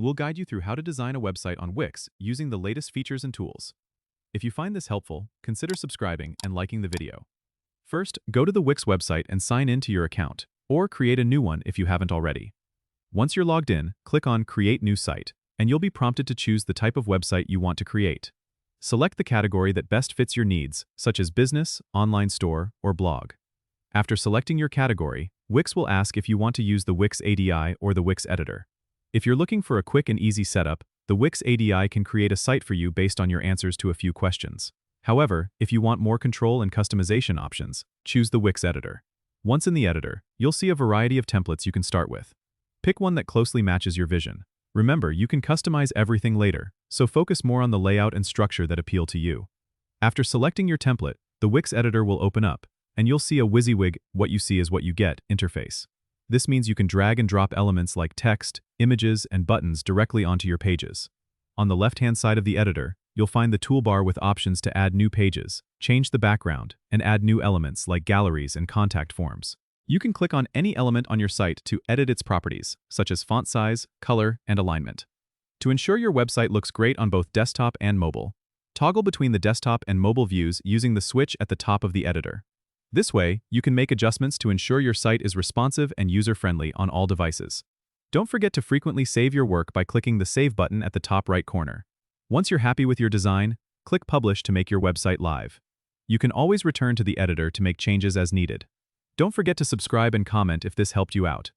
We'll guide you through how to design a website on Wix using the latest features and tools. If you find this helpful, consider subscribing and liking the video. First, go to the Wix website and sign in to your account, or create a new one if you haven't already. Once you're logged in, click on Create New Site, and you'll be prompted to choose the type of website you want to create. Select the category that best fits your needs, such as business, online store, or blog. After selecting your category, Wix will ask if you want to use the Wix ADI or the Wix editor. If you're looking for a quick and easy setup, the Wix ADI can create a site for you based on your answers to a few questions. However, if you want more control and customization options, choose the Wix editor. Once in the editor, you'll see a variety of templates you can start with. Pick one that closely matches your vision. Remember, you can customize everything later, so focus more on the layout and structure that appeal to you. After selecting your template, the Wix editor will open up, and you'll see a WYSIWYG "what you see is what you get" interface. This means you can drag and drop elements like text, images, and buttons directly onto your pages. On the left-hand side of the editor, you'll find the toolbar with options to add new pages, change the background, and add new elements like galleries and contact forms. You can click on any element on your site to edit its properties, such as font size, color, and alignment. To ensure your website looks great on both desktop and mobile, toggle between the desktop and mobile views using the switch at the top of the editor. This way, you can make adjustments to ensure your site is responsive and user-friendly on all devices. Don't forget to frequently save your work by clicking the Save button at the top right corner. Once you're happy with your design, click Publish to make your website live. You can always return to the editor to make changes as needed. Don't forget to subscribe and comment if this helped you out.